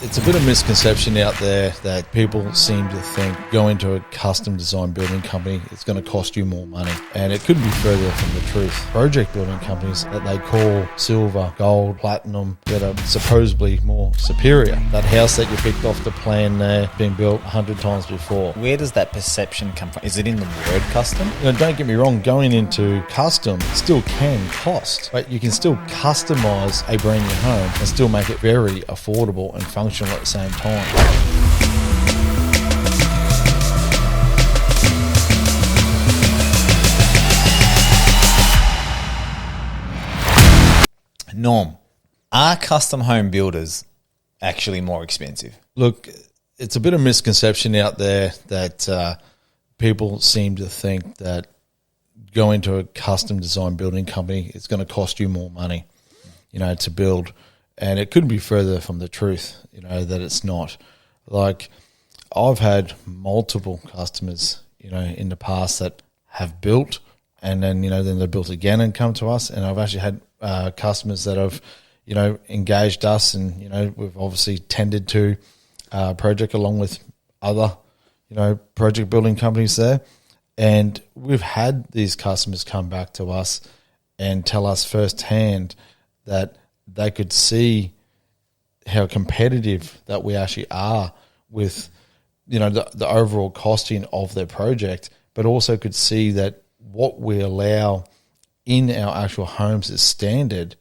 It's a bit of misconception out there that people seem to think going to a custom design building company is going to cost you more money, and it couldn't be further from the truth. Project building companies that they call silver, gold, platinum, that are supposedly more superior. That house that you picked off the plan there being built 100 times before. Where does that perception come from? Is it in the word custom? Don't get me wrong, going into custom still can cost, but you can still customize a brand new home and still make it very affordable and functional at the same time. Norm, are custom home builders actually more expensive? Look, it's a bit of misconception out there that people seem to think that going to a custom design building company is going to cost you more money, to build. And it couldn't be further from the truth, that it's not. Like, I've had multiple customers, in the past that have built and then, then they built again and come to us. And I've actually had customers that have, engaged us and, we've obviously tended to project along with other, project building companies there. And we've had these customers come back to us and tell us firsthand that they could see how competitive that we actually are with, the overall costing of their project, but also could see that what we allow in our actual homes as standard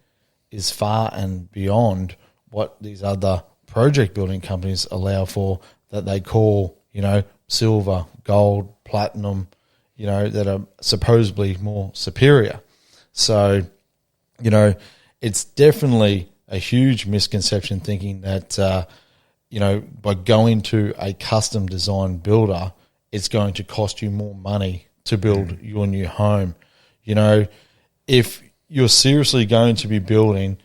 is far and beyond what these other project building companies allow for, that they call, silver, gold, platinum, that are supposedly more superior. So, it's definitely a huge misconception thinking that, by going to a custom design builder, it's going to cost you more money to build your new home. If you're seriously going to be building,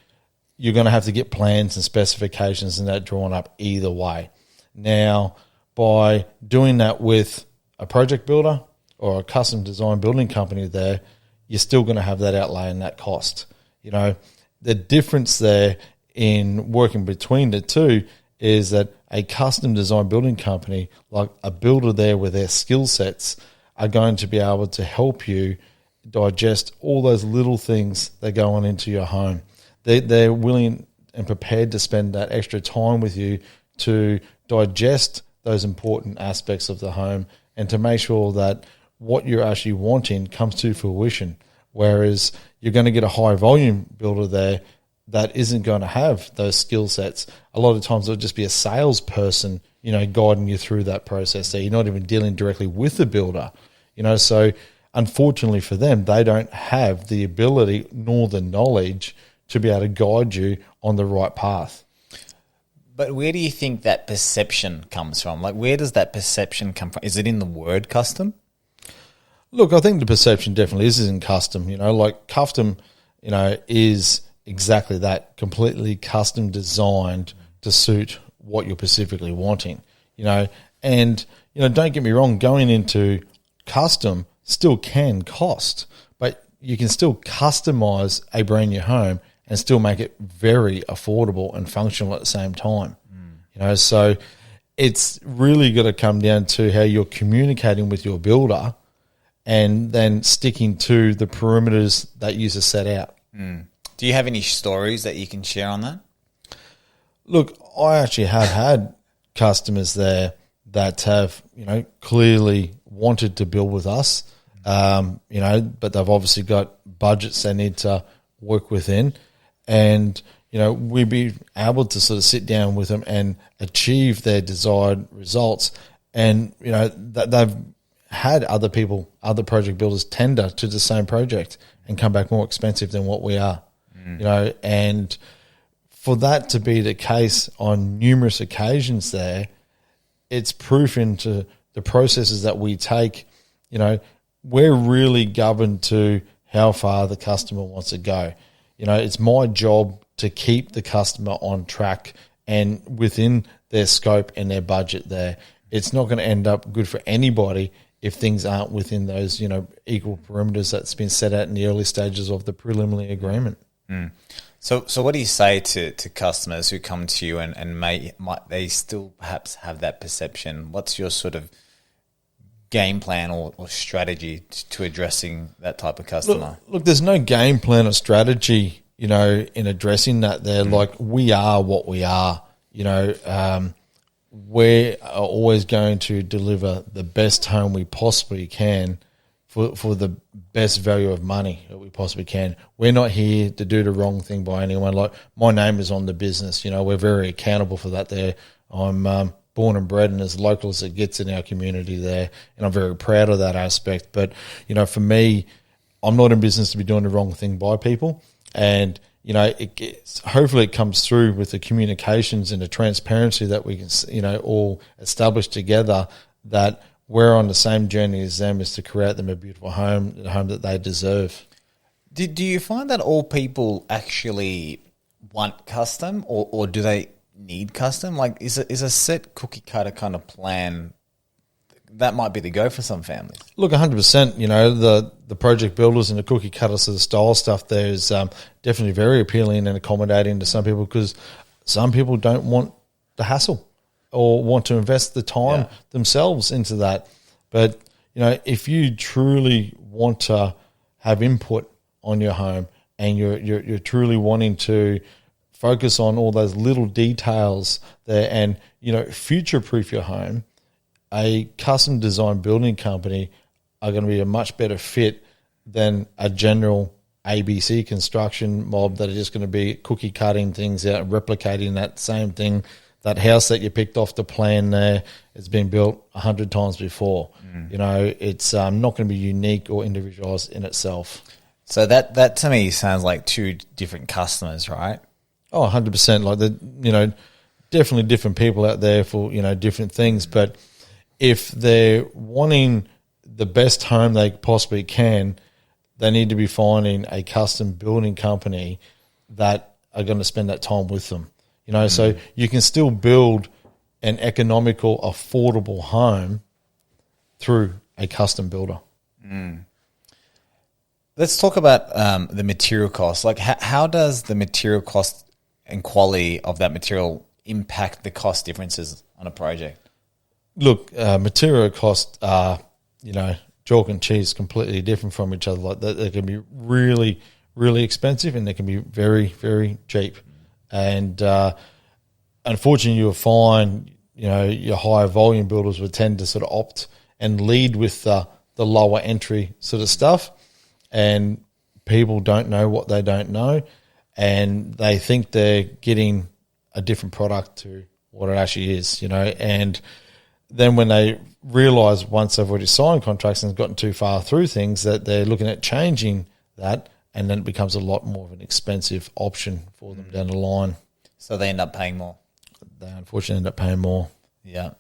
you're going to have to get plans and specifications and that drawn up either way. Now, by doing that with a project builder or a custom design building company there, you're still going to have that outlay and that cost. The difference there in working between the two is that a custom design building company, like a builder there with their skill sets, are going to be able to help you digest all those little things that go on into your home. They're willing and prepared to spend that extra time with you to digest those important aspects of the home and to make sure that what you're actually wanting comes to fruition. Whereas you're going to get a high volume builder there that isn't going to have those skill sets. A lot of times it'll just be a salesperson, guiding you through that process. So you're not even dealing directly with the builder, so unfortunately for them, they don't have the ability nor the knowledge to be able to guide you on the right path. But where do you think that perception comes from? Like, where does that perception come from? Is it in the word custom? Look, I think the perception definitely is in custom. Like custom, is exactly that, completely custom designed to suit what you're specifically wanting. And don't get me wrong, going into custom still can cost, but you can still customize a brand new home and still make it very affordable and functional at the same time. So it's really got to come down to how you're communicating with your builder and then sticking to the perimeters that you set out. Do you have any stories that you can share on that? Look, I actually have had customers there that have, clearly wanted to build with us, but they've obviously got budgets they need to work within. And, we'd be able to sort of sit down with them and achieve their desired results. And, that they've had other project builders tender to the same project and come back more expensive than what we are, and for that to be the case on numerous occasions there, it's proof into the processes that we take. We're really governed to how far the customer wants to go. It's my job to keep the customer on track and within their scope and their budget there. It's not going to end up good for anybody if things aren't within those, equal perimeters that's been set out in the early stages of the preliminary agreement. So what do you say to customers who come to you and might they still perhaps have that perception? What's your sort of game plan or strategy to addressing that type of customer? Look, there's no game plan or strategy, in addressing that there. Like, we are what we are, we are always going to deliver the best home we possibly can for the best value of money that we possibly can. We're not here to do the wrong thing by anyone. Like, my name is on the business. We're very accountable for that there. I'm born and bred and as local as it gets in our community there, and I'm very proud of that aspect. But, for me, I'm not in business to be doing the wrong thing by people. And, hopefully it comes through with the communications and the transparency that we can, all establish together, that we're on the same journey as them, is to create them a beautiful home, the home that they deserve. Do you find that all people actually want custom, or do they need custom? Like, is a set cookie cutter kind of plan that might be the go for some families? Look, 100%. The project builders and the cookie cutters of the style stuff there is definitely very appealing and accommodating to some people, because some people don't want the hassle or want to invest the time themselves into that. But, if you truly want to have input on your home, and you're truly wanting to focus on all those little details there, and, future-proof your home, a custom design building company are going to be a much better fit than a general ABC construction mob that are just going to be cookie cutting things out and replicating that same thing. That house that you picked off the plan there has been built 100 times before. It's not going to be unique or individualized in itself. So that to me sounds like two different customers, right? Oh, 100%. Like, definitely different people out there for, different things. But if they're wanting the best home they possibly can, they need to be finding a custom building company that are going to spend that time with them. So you can still build an economical, affordable home through a custom builder. Let's talk about the material cost. Like, how does the material cost and quality of that material impact the cost differences on a project? Look, material costs are, chalk and cheese, completely different from each other. Like, they can be really, really expensive, and they can be very, very cheap. And unfortunately, you'll find, your higher volume builders would tend to sort of opt and lead with the lower entry sort of stuff. And people don't know what they don't know, and they think they're getting a different product to what it actually is, And then when they realise, once they've already signed contracts and gotten too far through things, that they're looking at changing that, and then it becomes a lot more of an expensive option for them down the line. So they end up paying more. They unfortunately end up paying more. Yeah.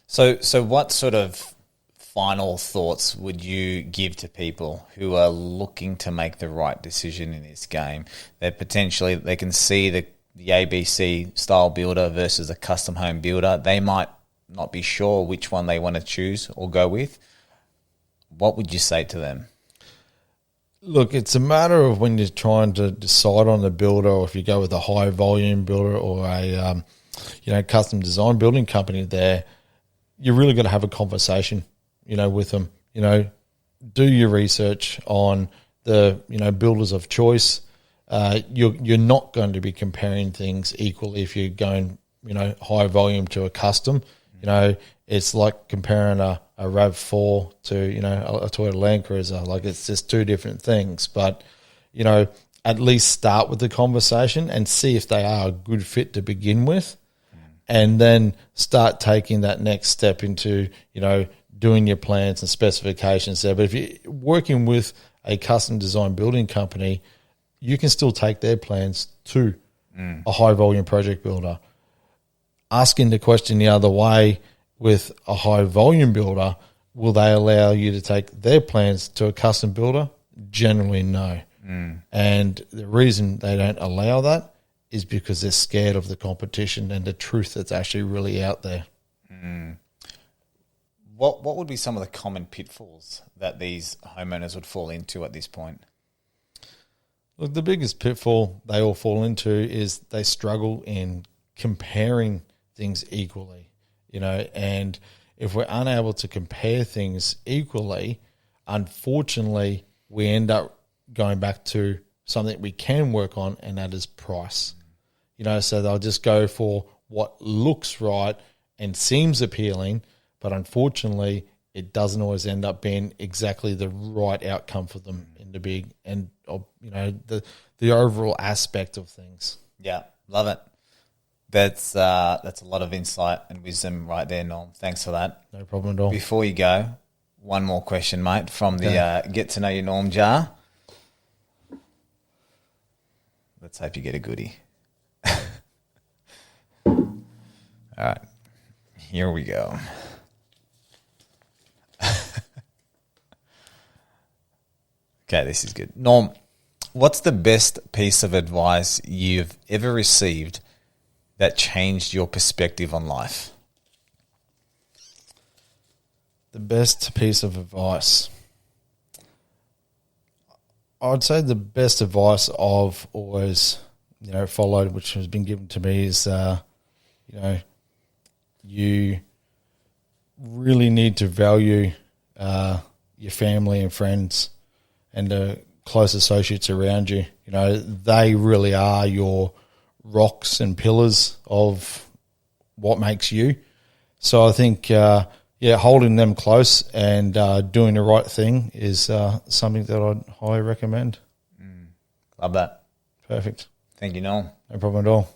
So what sort of final thoughts would you give to people who are looking to make the right decision in this game? That potentially they can see the ABC style builder versus a custom home builder. They might not be sure which one they want to choose or go with. What would you say to them? Look, it's a matter of when you're trying to decide on the builder, or if you go with a high volume builder or a custom design building company there, you really got to have a conversation, with them. Do your research on the, builders of choice. You're not going to be comparing things equally if you're going, high volume to a custom. It's like comparing a RAV4 to, a Toyota Land Cruiser. Like, it's just two different things. But, at least start with the conversation and see if they are a good fit to begin with, and then start taking that next step into, doing your plans and specifications there. But if you're working with a custom design building company, you can still take their plans to a high volume project builder. Asking the question the other way, with a high volume builder, will they allow you to take their plans to a custom builder? Generally, no. And the reason they don't allow that is because they're scared of the competition and the truth that's actually really out there. What would be some of the common pitfalls that these homeowners would fall into at this point? Look, the biggest pitfall they all fall into is they struggle in comparing things equally, and if we're unable to compare things equally, unfortunately, we end up going back to something we can work on, and that is price. So they'll just go for what looks right and seems appealing, but unfortunately, it doesn't always end up being exactly the right outcome for them in the big and the overall aspect of things. Yeah, love it. That's a lot of insight and wisdom right there, Norm. Thanks for that. No problem at all. Before you go, one more question, mate, from the Get to Know Your Norm jar. Let's hope you get a goodie. All right, here we go. Okay, this is good. Norm, what's the best piece of advice you've ever received that changed your perspective on life? The best piece of advice. I'd say the best advice I've always, followed, which has been given to me, is, you really need to value your family and friends and the close associates around you. They really are your rocks and pillars of what makes you. So I think, holding them close and doing the right thing is something that I'd highly recommend. Love that. Perfect. Thank you, Noel. No problem at all.